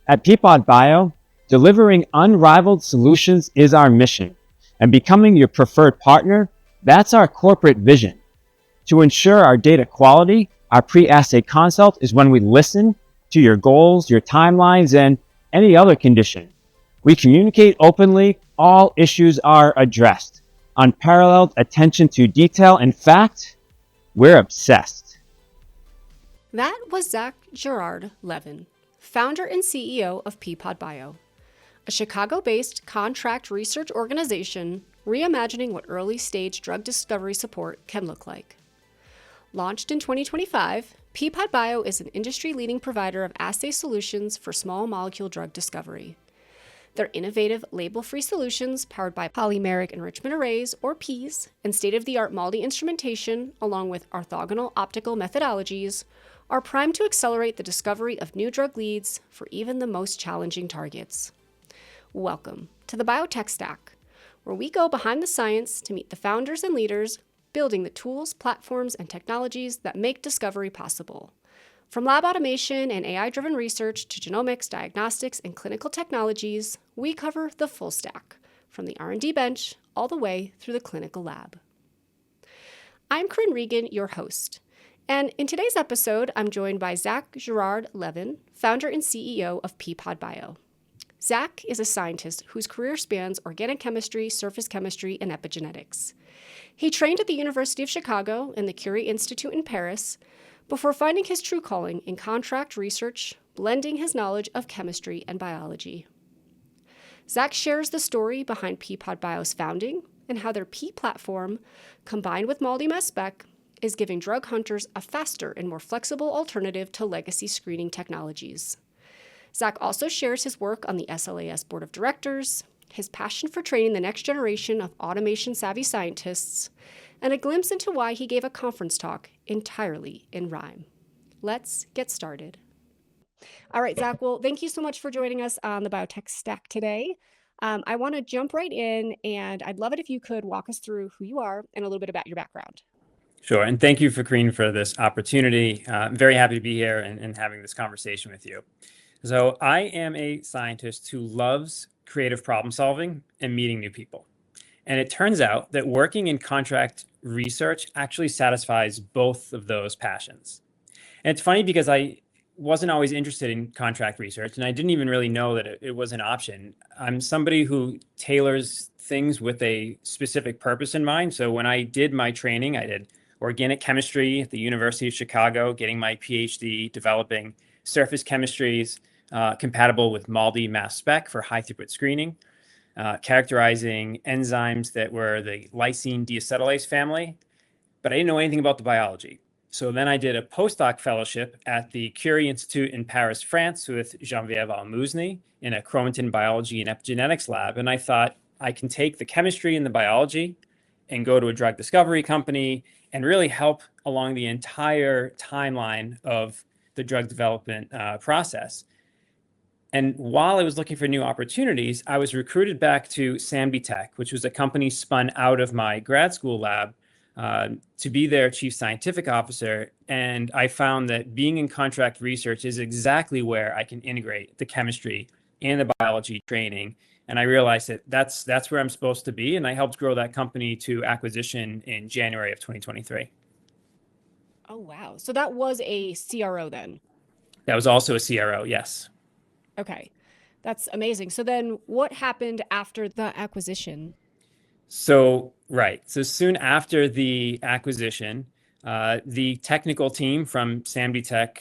At Peapod Bio, delivering unrivaled solutions is our mission, and becoming your preferred partner, that's our corporate vision. To ensure our data quality, our pre-assay consult is when we listen to your goals, your timelines, and any other condition. We communicate openly, all issues are addressed. Unparalleled attention to detail. In fact, we're obsessed. That was Zach Gurard-Levin, founder and CEO of Peapod Bio, a Chicago-based contract research organization reimagining what early-stage drug discovery support can look like. Launched in 2025, Peapod Bio is an industry-leading provider of assay solutions for small molecule drug discovery. Their innovative label-free solutions, powered by polymeric enrichment arrays, or PEAs, and state-of-the-art MALDI instrumentation, along with orthogonal optical methodologies, are primed to accelerate the discovery of new drug leads for even the most challenging targets. Welcome to the Biotech Stack, where we go behind the science to meet the founders and leaders building the tools, platforms, and technologies that make discovery possible. From lab automation and AI-driven research to genomics, diagnostics, and clinical technologies, we cover the full stack, from the R&D bench all the way through the clinical lab. I'm Corinne Regan, your host, and in today's episode, I'm joined by Zach Gurard-Levin, founder and CEO of Peapod Bio. Zach is a scientist whose career spans organic chemistry, surface chemistry, and epigenetics. He trained at the University of Chicago and the Curie Institute in Paris, before finding his true calling in contract research, blending his knowledge of chemistry and biology. Zach shares the story behind Peapod Bio's founding and how their P platform, combined with MALDI mass spec, is giving drug hunters a faster and more flexible alternative to legacy screening technologies. Zach also shares his work on the SLAS Board of Directors, his passion for training the next generation of automation-savvy scientists, and a glimpse into why he gave a conference talk entirely in rhyme. Let's get started. All right, Zach, well, thank you so much for joining us on the Biotech Stack today. I want to jump right in, and I'd love it if you could walk us through who you are and a little bit about your background. Sure, and thank you, Corinne, for this opportunity. I'm very happy to be here and having this conversation with you. So I am a scientist who loves creative problem solving and meeting new people. And it turns out that working in contract research actually satisfies both of those passions. And it's funny because I wasn't always interested in contract research, and I didn't even really know that it was an option. I'm somebody who tailors things with a specific purpose in mind. So when I did my training, I did organic chemistry at the University of Chicago, getting my PhD, developing surface chemistries compatible with MALDI mass spec for high throughput screening. Characterizing enzymes that were the lysine deacetylase family, but I didn't know anything about the biology. So then I did a postdoc fellowship at the Curie Institute in Paris, France, with Geneviève Almusny in a chromatin biology and epigenetics lab. And I thought I can take the chemistry and the biology and go to a drug discovery company and really help along the entire timeline of the drug development process. And while I was looking for new opportunities, I was recruited back to Biotech, which was a company spun out of my grad school lab, to be their chief scientific officer. And I found that being in contract research is exactly where I can integrate the chemistry and the biology training. And I realized that that's where I'm supposed to be. And I helped grow that company to acquisition in January of 2023. Oh, wow. So that was a CRO then? That was also a CRO, yes. Okay, that's amazing. So then what happened after the acquisition? So soon after the acquisition, the technical team from Biotech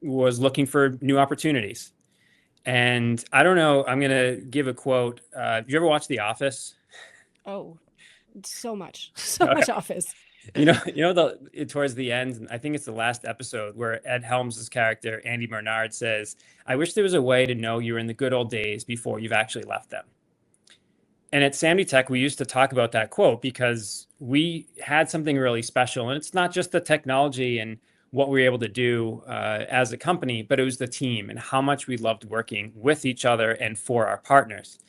was looking for new opportunities. And I don't know, I'm going to give a quote. Did you ever watch The Office? Oh, so much Office. Towards the end, I think it's the last episode where Ed Helms' character, Andy Bernard, says, "I wish there was a way to know you were in the good old days before you've actually left them." And at Biotech, we used to talk about that quote because we had something really special. And it's not just the technology and what we were able to do as a company, but it was the team and how much we loved working with each other and for our partners.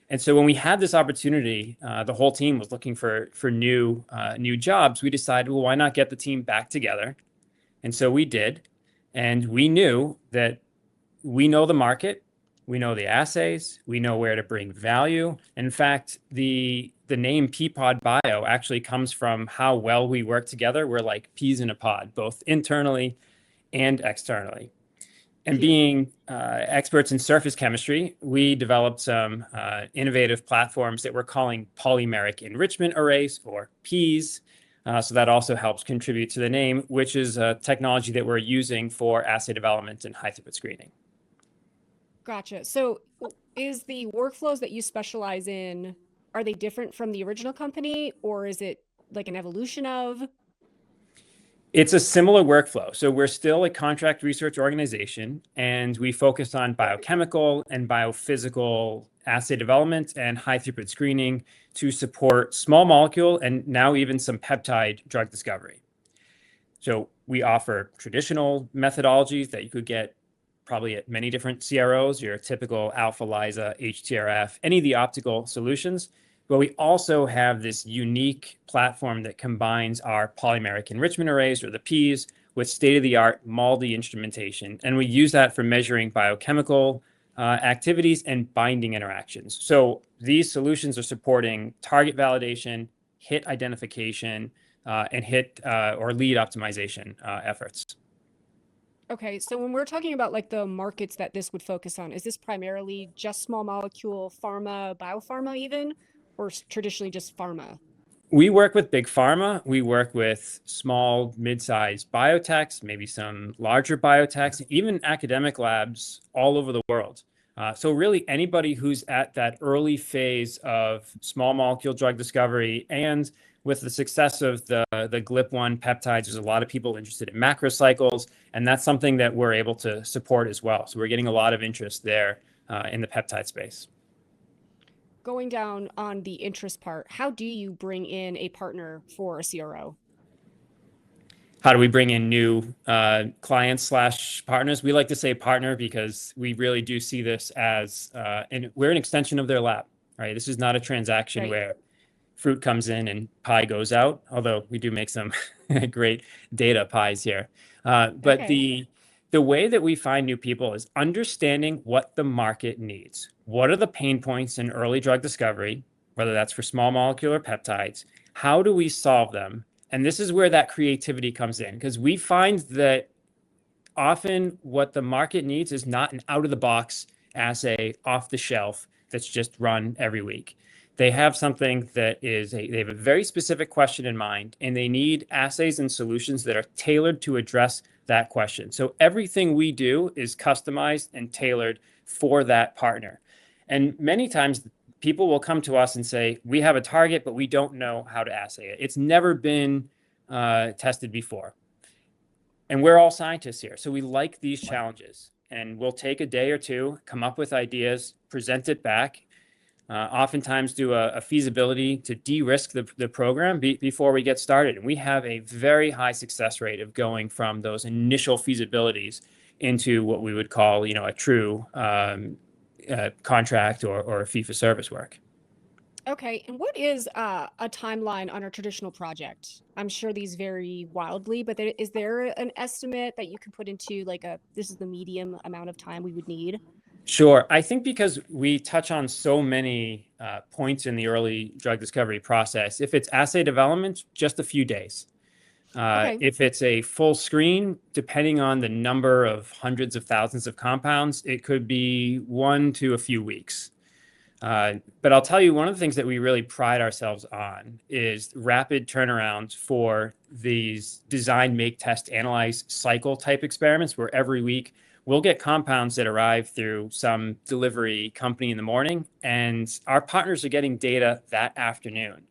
And so when we had this opportunity, the whole team was looking for new jobs. We decided, well, why not get the team back together? And so we did. And we knew that we know the market, we know the assays, we know where to bring value. In fact, the name Peapod Bio actually comes from how well we work together. We're like peas in a pod, both internally and externally. And being experts in surface chemistry, we developed some innovative platforms that we're calling polymeric enrichment arrays, or PEAs. So that also helps contribute to the name, which is a technology that we're using for assay development and high throughput screening. Gotcha. So is the workflows that you specialize in, are they different from the original company, or is it like an evolution of? It's a similar workflow. So we're still a contract research organization, and we focus on biochemical and biophysical assay development and high throughput screening to support small molecule and now even some peptide drug discovery. So we offer traditional methodologies that you could get probably at many different CROs, your typical alpha lysa, HTRF, any of the optical solutions. But we also have this unique platform that combines our polymeric enrichment arrays, or the PEAs, with state-of-the-art MALDI instrumentation. And we use that for measuring biochemical activities and binding interactions. So these solutions are supporting target validation, hit identification, and hit or lead optimization efforts. Okay, so when we're talking about like the markets that this would focus on, is this primarily just small molecule, pharma, biopharma even, or traditionally just pharma? We work with big pharma. We work with small, mid-sized biotechs, maybe some larger biotechs, even academic labs all over the world. So really anybody who's at that early phase of small molecule drug discovery, and with the success of the GLP-1 peptides, there's a lot of people interested in macrocycles, and that's something that we're able to support as well. So we're getting a lot of interest there in the peptide space. Going down on the interest part, how do you bring in a partner for a CRO? How do we bring in new clients/partners? We like to say partner because we really do see this as, and we're an extension of their lab, right? This is not a transaction where fruit comes in and pie goes out, although we do make some great data pies here. But the way that we find new people is understanding what the market needs. What are the pain points in early drug discovery, whether that's for small molecule or peptides? How do we solve them? And this is where that creativity comes in, because we find that often what the market needs is not an out-of-the-box assay off the shelf that's just run every week. They have something that is, they have a very specific question in mind, and they need assays and solutions that are tailored to address that question. So everything we do is customized and tailored for that partner. And many times people will come to us and say, we have a target, but we don't know how to assay it. It's never been tested before. And we're all scientists here, so we like these challenges. And we'll take a day or two, come up with ideas, present it back, oftentimes do a feasibility to de-risk the program before we get started. And we have a very high success rate of going from those initial feasibilities into what we would call, a true contract or a fee-for-service work. Okay, and what is a timeline on a traditional project? I'm sure these vary wildly, but is there an estimate that you can put into like this is the medium amount of time we would need? Sure. I think because we touch on so many points in the early drug discovery process, if it's assay development, just a few days. If it's a full screen, depending on the number of hundreds of thousands of compounds, it could be 1 to a few weeks. But I'll tell you, one of the things that we really pride ourselves on is rapid turnarounds for these design, make, test, analyze cycle type experiments, where every week we'll get compounds that arrive through some delivery company in the morning, and our partners are getting data that afternoon.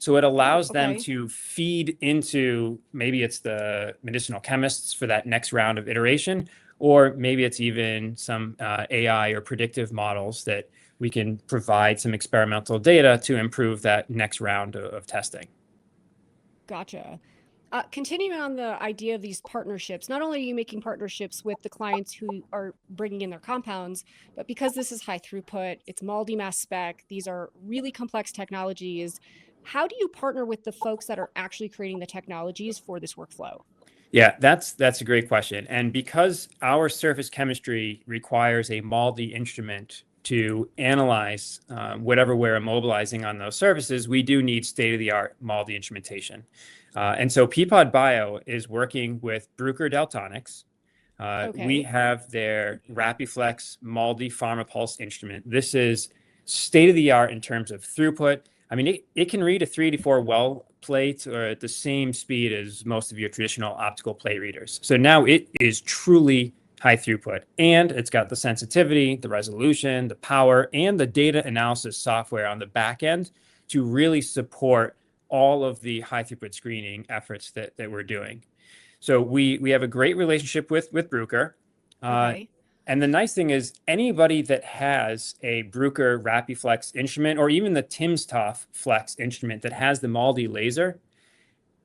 So it allows them to feed into, maybe it's the medicinal chemists for that next round of iteration, or maybe it's even some AI or predictive models that we can provide some experimental data to improve that next round of testing. Gotcha. Continuing on the idea of these partnerships, not only are you making partnerships with the clients who are bringing in their compounds, but because this is high throughput, it's multi-mass spec, these are really complex technologies. How do you partner with the folks that are actually creating the technologies for this workflow? Yeah, that's a great question. And because our surface chemistry requires a MALDI instrument to analyze whatever we're immobilizing on those surfaces, we do need state-of-the-art MALDI instrumentation. And so Peapod Bio is working with Bruker Daltonics. We Okay. have their Rapiflex MALDI PharmaPulse instrument. This is state-of-the-art in terms of throughput. I mean, it can read a 384 well plate or at the same speed as most of your traditional optical plate readers. So now it is truly high throughput, and it's got the sensitivity, the resolution, the power, and the data analysis software on the back end to really support all of the high throughput screening efforts that we're doing. So we have a great relationship with Bruker. Okay. And the nice thing is anybody that has a Bruker Rapiflex instrument or even the timsTOF Flex instrument that has the MALDI laser,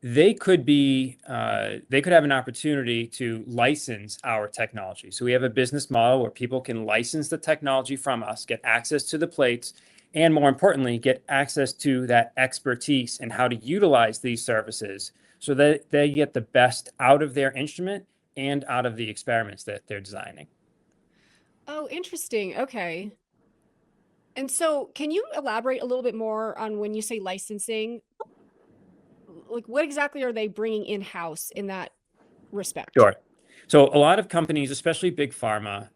they could have an opportunity to license our technology. So we have a business model where people can license the technology from us, get access to the plates, and more importantly, get access to that expertise and how to utilize these services so that they get the best out of their instrument and out of the experiments that they're designing. Oh, interesting. Okay. And so, can you elaborate a little bit more on when you say licensing? Like, what exactly are they bringing in-house in that respect? Sure. So a lot of companies, especially big pharma,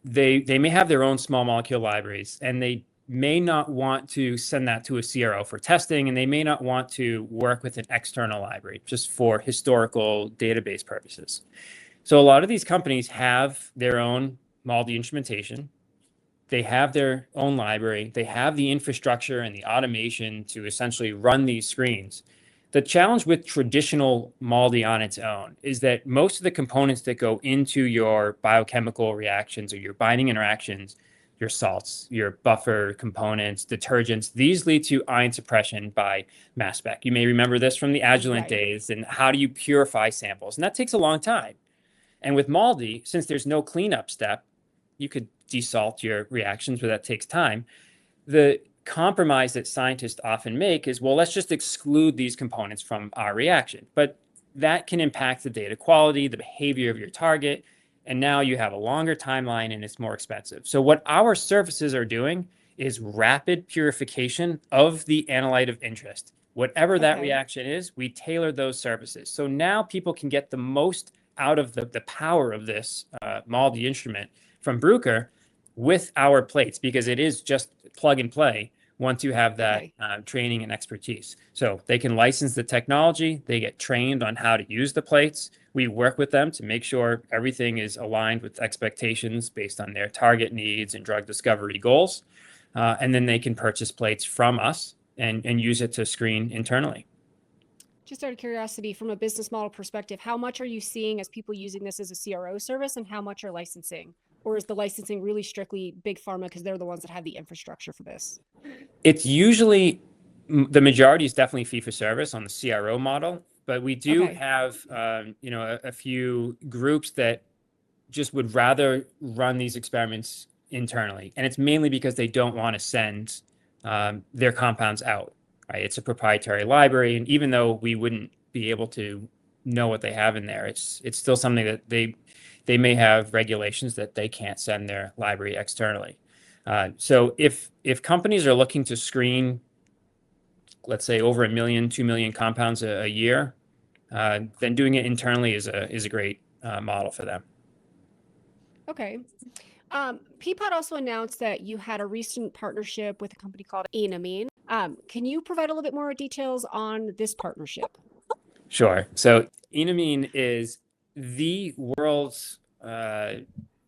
they may have their own small molecule libraries, and they may not want to send that to a CRO for testing, and they may not want to work with an external library just for historical database purposes. So a lot of these companies have their own MALDI instrumentation. They have their own library. They have the infrastructure and the automation to essentially run these screens. The challenge with traditional MALDI on its own is that most of the components that go into your biochemical reactions or your binding interactions, your salts, your buffer components, detergents, these lead to ion suppression by mass spec. You may remember this from the Agilent Right. days. And how do you purify samples? And that takes a long time. And with MALDI, since there's no cleanup step, you could desalt your reactions, but that takes time. The compromise that scientists often make is, well, let's just exclude these components from our reaction. But that can impact the data quality, the behavior of your target, and now you have a longer timeline and it's more expensive. So what our surfaces are doing is rapid purification of the analyte of interest. Whatever that Okay. reaction is, we tailor those surfaces. So now people can get the most out of the power of this MALDI instrument from Bruker with our plates, because it is just plug and play once you have that Okay. training and expertise. So they can license the technology, they get trained on how to use the plates. We work with them to make sure everything is aligned with expectations based on their target needs and drug discovery goals. And then they can purchase plates from us and use it to screen internally. Just out of curiosity, from a business model perspective, how much are you seeing as people using this as a CRO service and how much are licensing? Or is the licensing really strictly big pharma because they're the ones that have the infrastructure for this? It's usually the majority is definitely fee for service on the CRO model, but we do Okay. have a few groups that just would rather run these experiments internally, and it's mainly because they don't want to send their compounds out. Right? It's a proprietary library, and even though we wouldn't be able to know what they have in there, it's still something that they may have regulations that they can't send their library externally. So if companies are looking to screen, let's say over 1 million, 2 million compounds a year, then doing it internally is a great model for them. Okay. Peapod also announced that you had a recent partnership with a company called Enamine. Can you provide a little bit more details on this partnership? Sure. So Enamine is the world's,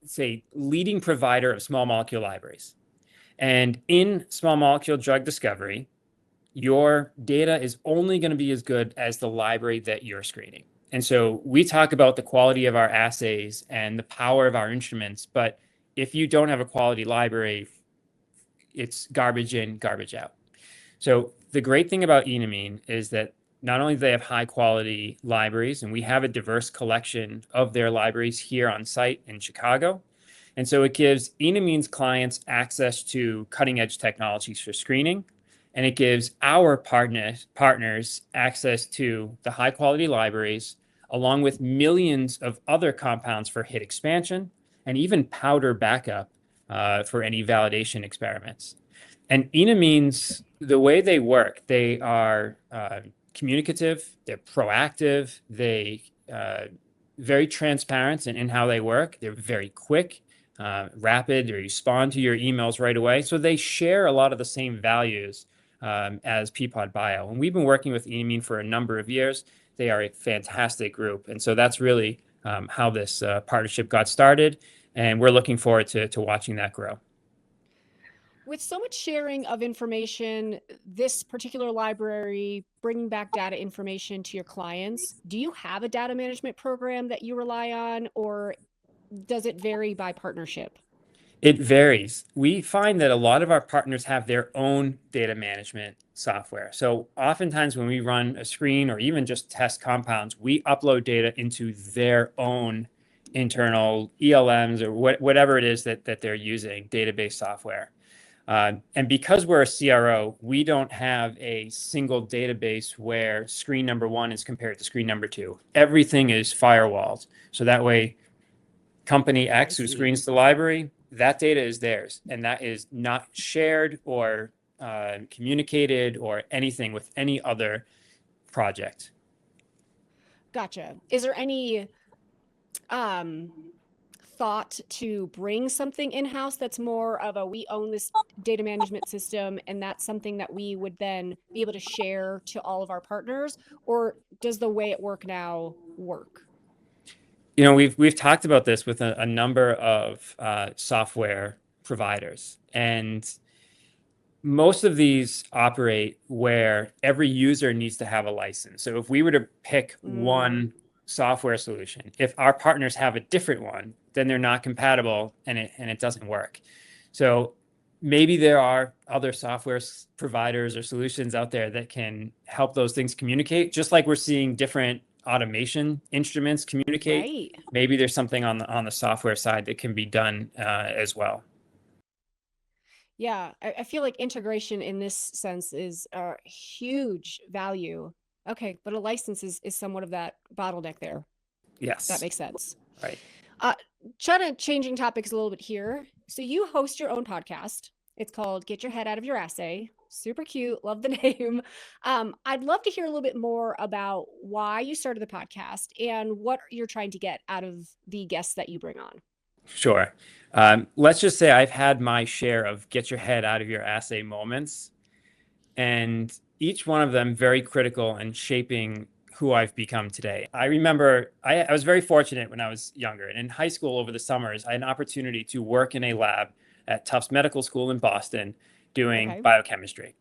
say, leading provider of small molecule libraries. And in small molecule drug discovery, your data is only going to be as good as the library that you're screening. And so we talk about the quality of our assays and the power of our instruments, but if you don't have a quality library, it's garbage in, garbage out. So the great thing about Enamine is that not only do they have high quality libraries, and we have a diverse collection of their libraries here on site in Chicago. And so it gives Enamine's clients access to cutting edge technologies for screening. And it gives our partners access to the high quality libraries along with millions of other compounds for hit expansion and even powder backup for any validation experiments. And enamines, the way they work, they are communicative, they're proactive, they very transparent in how they work. They're very quick, rapid, they respond to your emails right away. So they share a lot of the same values as Peapod Bio. And we've been working with enamine for a number of years. They are a fantastic group. And so that's really how this partnership got started. And we're looking forward to watching that grow. With so much sharing of information, this particular library bringing back data information to your clients, do you have a data management program that you rely on, or does it vary by partnership? It varies. We find that a lot of our partners have their own data management software. So oftentimes when we run a screen or even just test compounds, we upload data into their own internal ELMs or whatever it is that they're using, database software. And because we're a CRO, we don't have a single database where screen number 1 is compared to screen number 2. Everything is firewalled. So that way, company X who screens the library, that data is theirs. And that is not shared or communicated or anything with any other project. Gotcha. Is there any thought to bring something in-house that's more of a, we own this data management system and that's something that we would then be able to share to all of our partners? Or does the way it work now work? You know, we've talked about this with a number of software providers, and most of these operate where every user needs to have a license. So if we were to pick one software solution, if our partners have a different one, then they're not compatible and it doesn't work. So maybe there are other software providers or solutions out there that can help those things communicate, just like we're seeing different automation instruments communicate. Right. Maybe there's something on the software side that can be done as well. Yeah, I feel like integration in this sense is a huge value. Okay, but a license is somewhat of that bottleneck there. Yes. That makes sense. Right. Trying to changing topics a little bit here. So you host your own podcast. It's called Get Your Head Out of Your Assay. Super cute. Love the name. I'd love to hear a little bit more about why you started the podcast and what you're trying to get out of the guests that you bring on. Sure. Let's just say I've had my share of get your head out of your assay moments, and each one of them very critical in shaping who I've become today. I remember I was very fortunate when I was younger, and in high school over the summers, I had an opportunity to work in a lab at Tufts Medical School in Boston doing biochemistry.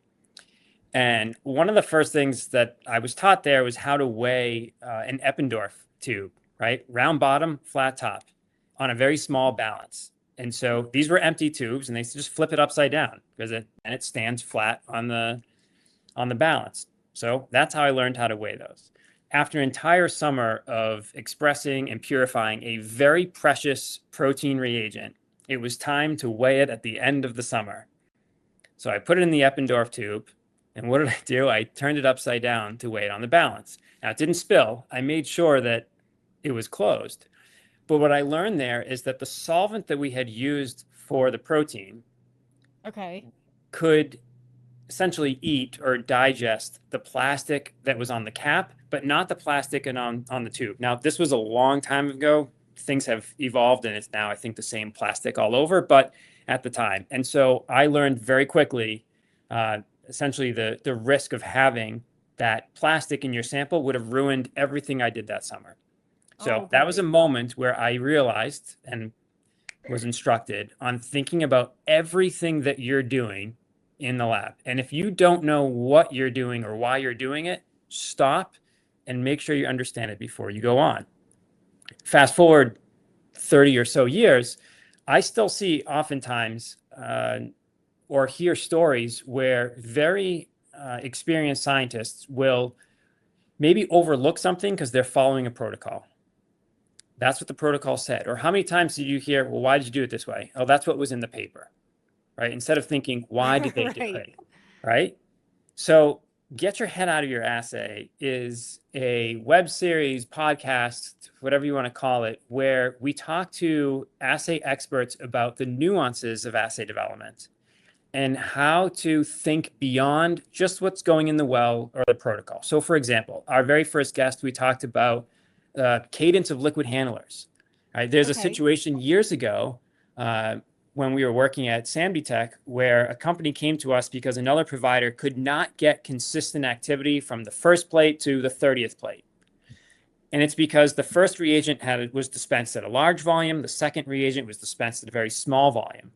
And one of the first things that I was taught there was how to weigh an Eppendorf tube, right? Round bottom, flat top, on a very small balance. And so these were empty tubes, and they just flip it upside down because it stands flat on the balance. So that's how I learned how to weigh those. After an entire summer of expressing and purifying a very precious protein reagent, it was time to weigh it at the end of the summer. So I put it in the Eppendorf tube, and what did I do? I turned it upside down to weigh it on the balance. Now, it didn't spill. I made sure that it was closed. But what I learned there is that the solvent that we had used for the protein could essentially eat or digest the plastic that was on the cap, but not the plastic on the tube. Now, this was a long time ago. Things have evolved, and it's now, I think, the same plastic all over, but at the time. And so I learned very quickly, essentially, the risk of having that plastic in your sample would have ruined everything I did that summer. So that was a moment where I realized and was instructed on thinking about everything that you're doing in the lab. And if you don't know what you're doing or why you're doing it, stop and make sure you understand it before you go on. Fast forward 30 or so years, I still see oftentimes or hear stories where very experienced scientists will maybe overlook something because they're following a protocol. That's what the protocol said. Or how many times did you hear, well, why did you do it this way? Oh, that's what was in the paper, right? Instead of thinking, why did they do it, right? So Get Your Head Out of Your Assay is a web series, podcast, whatever you want to call it, where we talk to assay experts about the nuances of assay development and how to think beyond just what's going in the well or the protocol. So, for example, our very first guest, we talked about cadence of liquid handlers. Right? There's a situation years ago when we were working at Biotech where a company came to us because another provider could not get consistent activity from the first plate to the 30th plate. And it's because the first reagent was dispensed at a large volume, the second reagent was dispensed at a very small volume.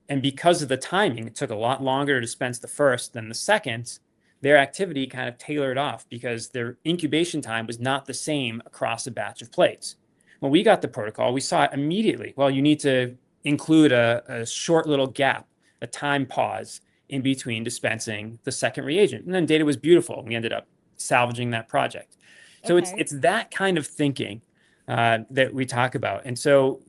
And because of the timing, it took a lot longer to dispense the first than the second. Their activity kind of tailored off because their incubation time was not the same across a batch of plates. When we got the protocol, we saw it immediately. Well, you need to include a short little gap, a time pause in between dispensing the second reagent. And then data was beautiful. We ended up salvaging that project. So it's that kind of thinking that we talk about. And so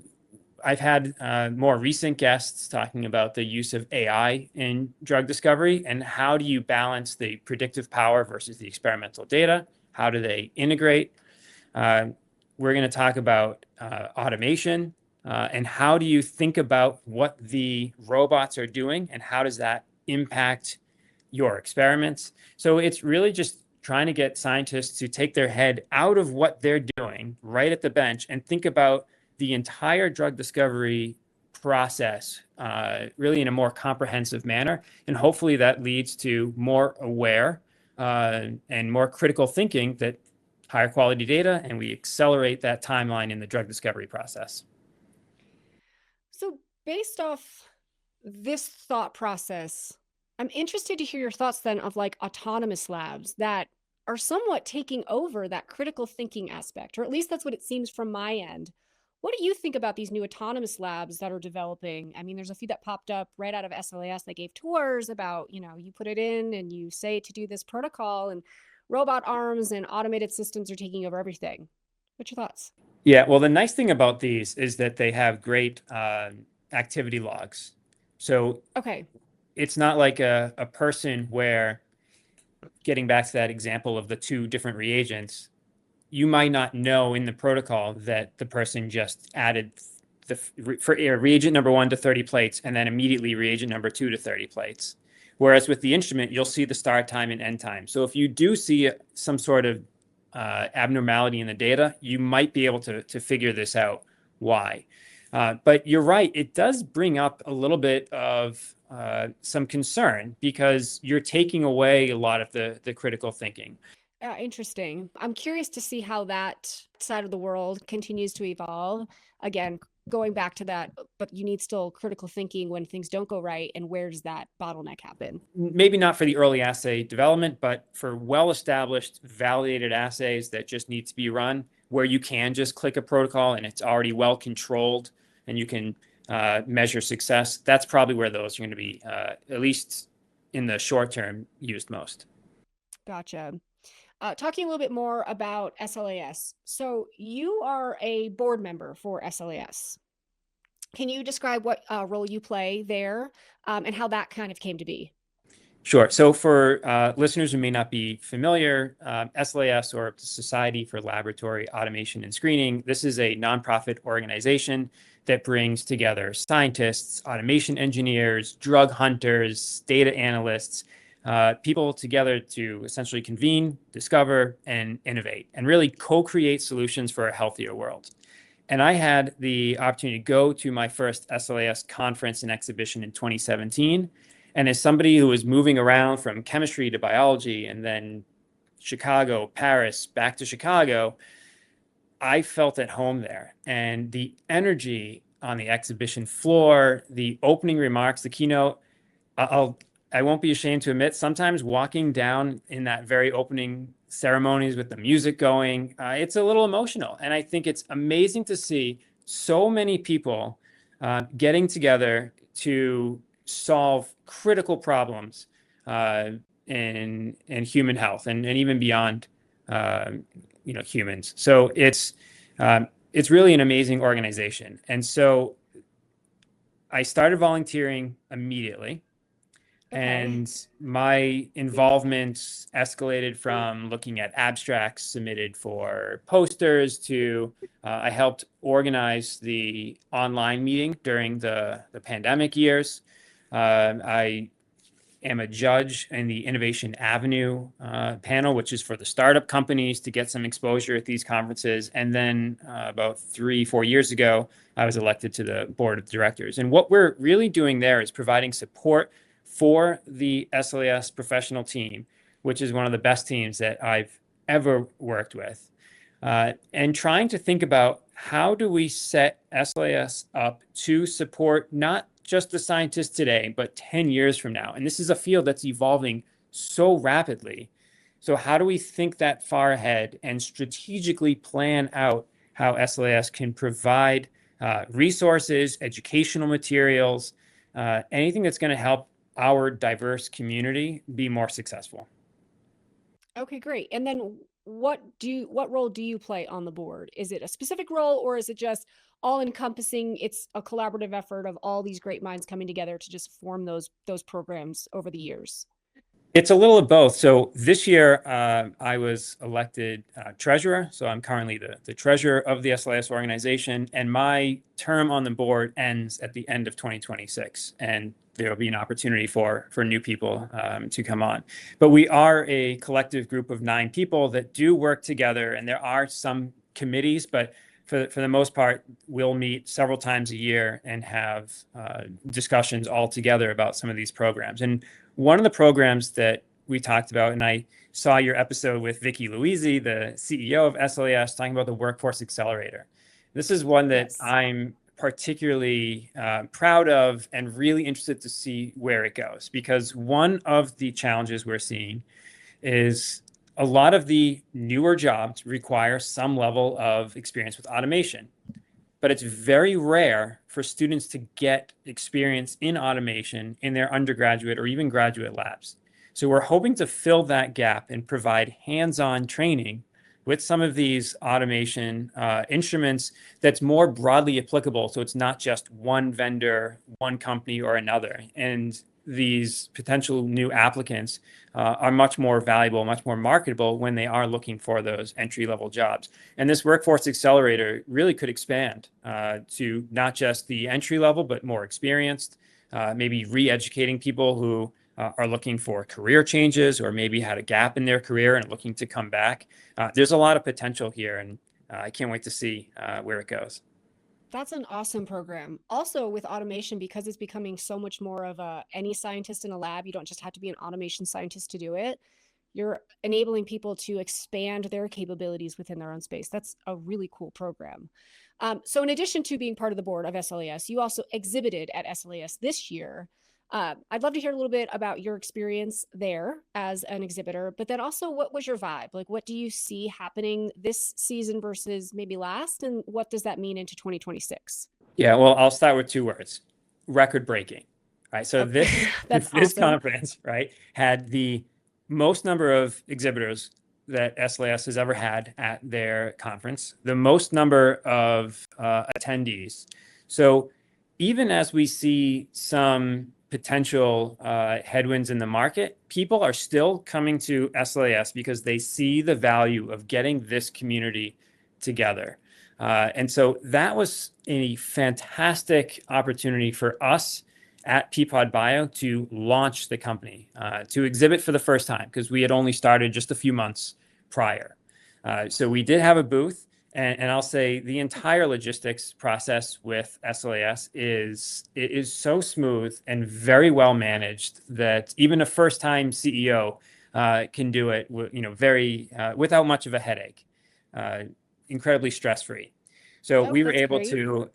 I've had more recent guests talking about the use of AI in drug discovery and how do you balance the predictive power versus the experimental data? How do they integrate? We're going to talk about automation and how do you think about what the robots are doing and how does that impact your experiments? So it's really just trying to get scientists to take their head out of what they're doing right at the bench and think about the entire drug discovery process really in a more comprehensive manner. And hopefully that leads to more aware and more critical thinking that higher quality data, and we accelerate that timeline in the drug discovery process. So based off this thought process, I'm interested to hear your thoughts then of like autonomous labs that are somewhat taking over that critical thinking aspect, or at least that's what it seems from my end. What do you think about these new autonomous labs that are developing? I mean, there's a few that popped up right out of SLAS. They gave tours about, you put it in and you say to do this protocol, and robot arms and automated systems are taking over everything. What's your thoughts? Yeah, well, the nice thing about these is that they have great activity logs. So it's not like a person where, getting back to that example of the two different reagents, you might not know in the protocol that the person just added for reagent number 1 to 30 plates and then immediately reagent number 2 to 30 plates. Whereas with the instrument, you'll see the start time and end time. So if you do see some sort of abnormality in the data, you might be able to figure this out, why. But you're right, it does bring up a little bit of some concern because you're taking away a lot of the critical thinking. Interesting. I'm curious to see how that side of the world continues to evolve. Again, going back to that, but you need still critical thinking when things don't go right. And where does that bottleneck happen? Maybe not for the early assay development, but for well-established, validated assays that just need to be run, where you can just click a protocol and it's already well controlled and you can measure success. That's probably where those are going to be, at least in the short term, used most. Gotcha. Talking a little bit more about SLAS. So you are a board member for SLAS. Can you describe what role you play there and how that kind of came to be? Sure. So for listeners who may not be familiar, SLAS, or Society for Laboratory Automation and Screening, this is a nonprofit organization that brings together scientists, automation engineers, drug hunters, data analysts, people together to essentially convene, discover, and innovate, and really co-create solutions for a healthier world. And I had the opportunity to go to my first SLAS conference and exhibition in 2017. And as somebody who was moving around from chemistry to biology and then Chicago, Paris, back to Chicago, I felt at home there. And the energy on the exhibition floor, the opening remarks, the keynote, I won't be ashamed to admit, sometimes walking down in that very opening ceremonies with the music going, it's a little emotional. And I think it's amazing to see so many people getting together to solve critical problems in human health and even beyond humans. So it's really an amazing organization. And so I started volunteering immediately. And my involvement escalated from looking at abstracts submitted for posters to I helped organize the online meeting during the pandemic years. I am a judge in the Innovation Avenue panel, which is for the startup companies to get some exposure at these conferences. And then about 3-4 years ago, I was elected to the board of directors. And what we're really doing there is providing support for the SLAS professional team, which is one of the best teams that I've ever worked with, and trying to think about how do we set SLAS up to support not just the scientists today, but 10 years from now. And this is a field that's evolving so rapidly. So how do we think that far ahead and strategically plan out how SLAS can provide resources, educational materials, anything that's going to help our diverse community be more successful? Okay, great. And then what role do you play on the board? Is it a specific role, or is it just all encompassing? It's a collaborative effort of all these great minds coming together to just form those programs over the years? It's a little of both. So this year, I was elected treasurer. So I'm currently the treasurer of the SLAS organization, and my term on the board ends at the end of 2026. And there will be an opportunity for new people to come on. But we are a collective group of 9 people that do work together, and there are some committees, but for the most part, we'll meet several times a year and have discussions all together about some of these programs. And one of the programs that we talked about, and I saw your episode with Vicky Louisi, the CEO of SLAS, talking about the Workforce Accelerator. This is one that Yes. I'm particularly proud of and really interested to see where it goes, because one of the challenges we're seeing is a lot of the newer jobs require some level of experience with automation, but it's very rare for students to get experience in automation in their undergraduate or even graduate labs. So we're hoping to fill that gap and provide hands-on training with some of these automation instruments that's more broadly applicable. So it's not just one vendor, one company or another. And these potential new applicants are much more valuable, much more marketable when they are looking for those entry-level jobs. And this Workforce Accelerator really could expand to not just the entry level, but more experienced, maybe re-educating people who are looking for career changes or maybe had a gap in their career and looking to come back. There's a lot of potential here, and I can't wait to see where it goes. That's an awesome program. Also, with automation, because it's becoming so much more of any scientist in a lab, you don't just have to be an automation scientist to do it. You're enabling people to expand their capabilities within their own space. That's a really cool program. So in addition to being part of the board of SLAS, you also exhibited at SLAS this year. I'd love to hear a little bit about your experience there as an exhibitor, but then also what was your vibe? Like, what do you see happening this season versus maybe last? And what does that mean into 2026? Yeah, well, I'll start with 2 words: record breaking. Right. So Okay. That's this awesome. conference, right, had the most number of exhibitors that SLAS has ever had at their conference, the most number of attendees. So even as we see some potential headwinds in the market, people are still coming to SLAS because they see the value of getting this community together. And so that was a fantastic opportunity for us at Peapod Bio to launch the company, to exhibit for the first time, because we had only started just a few months prior. So we did have a booth, and I'll say the entire logistics process with SLAS is so smooth and very well managed that even a first-time CEO can do it, very without much of a headache, incredibly stress-free. So we were That's able great. to.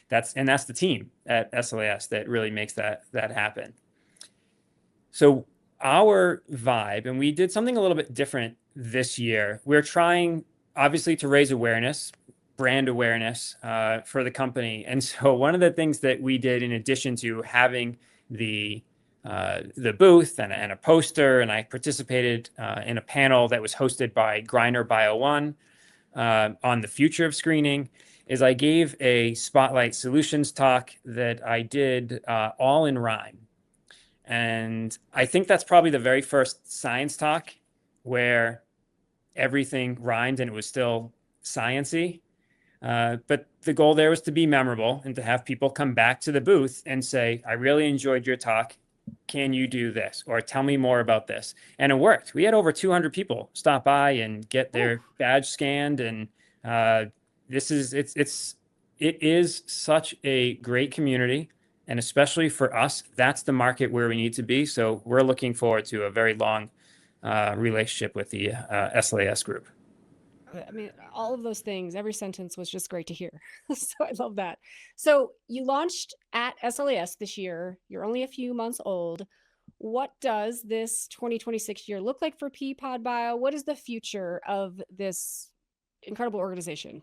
That's the team at SLAS that really makes that happen. So our vibe, and we did something a little bit different this year. We're trying, obviously, to raise awareness, brand awareness for the company. And so one of the things that we did, in addition to having the booth and a poster, and I participated in a panel that was hosted by Griner Bio One on the future of screening, is I gave a Spotlight Solutions talk that I did all in rhyme. And I think that's probably the very first science talk where everything rhymed and it was still science-y. But the goal there was to be memorable and to have people come back to the booth and say, I really enjoyed your talk. Can you do this? Or tell me more about this. And it worked. We had over 200 people stop by and get their badge scanned. And it is such a great community. And especially for us, that's the market where we need to be. So we're looking forward to a very long relationship with the SLAS group. I mean, all of those things, every sentence was just great to hear. So I love that. So you launched at SLAS this year. You're only a few months old. What does this 2026 year look like for Peapod Bio? What is the future of this incredible organization?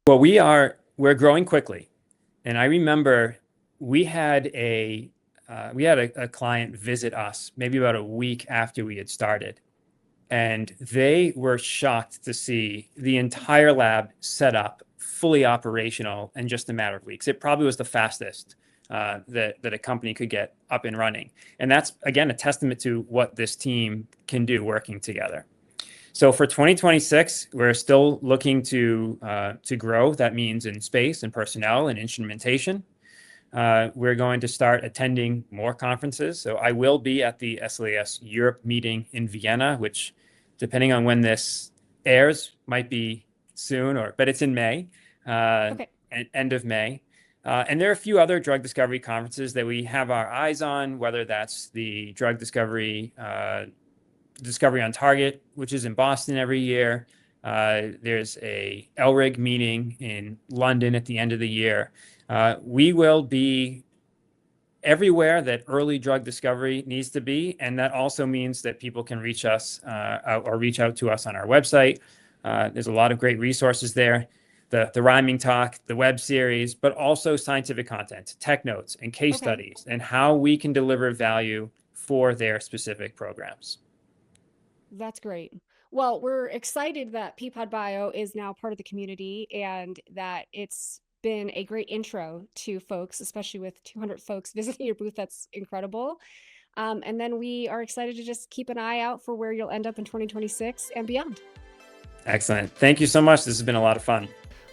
Well, we're growing quickly. And I remember we had a client visit us maybe about a week after we had started. And they were shocked to see the entire lab set up, fully operational in just a matter of weeks. It probably was the fastest that a company could get up and running. And that's, again, a testament to what this team can do working together. So for 2026, we're still looking to grow. That means in space and personnel and instrumentation. We're going to start attending more conferences. So I will be at the SLAS Europe meeting in Vienna, which, depending on when this airs, might be soon, but it's in May, end of May. And there are a few other drug discovery conferences that we have our eyes on, whether that's the drug discovery on Target, which is in Boston every year. There's a LRIG meeting in London at the end of the year. We will be everywhere that early drug discovery needs to be. And that also means that people can reach us or reach out to us on our website. There's a lot of great resources there. The rhyming talk, the web series, but also scientific content, tech notes and case studies, and how we can deliver value for their specific programs. That's great. Well, we're excited that Peapod Bio is now part of the community and that it's been a great intro to folks, especially with 200 folks visiting your booth. That's incredible. And then we are excited to just keep an eye out for where you'll end up in 2026 and beyond. Excellent. Thank you so much. This has been a lot of fun.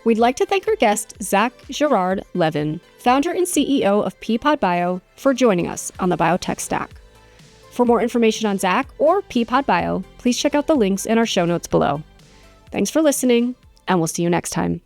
We'd like to thank our guest, Zach Gurard-Levin, founder and CEO of Peapod Bio, for joining us on the Biotech Stack. For more information on Zach or Peapod Bio, please check out the links in our show notes below. Thanks for listening, and we'll see you next time.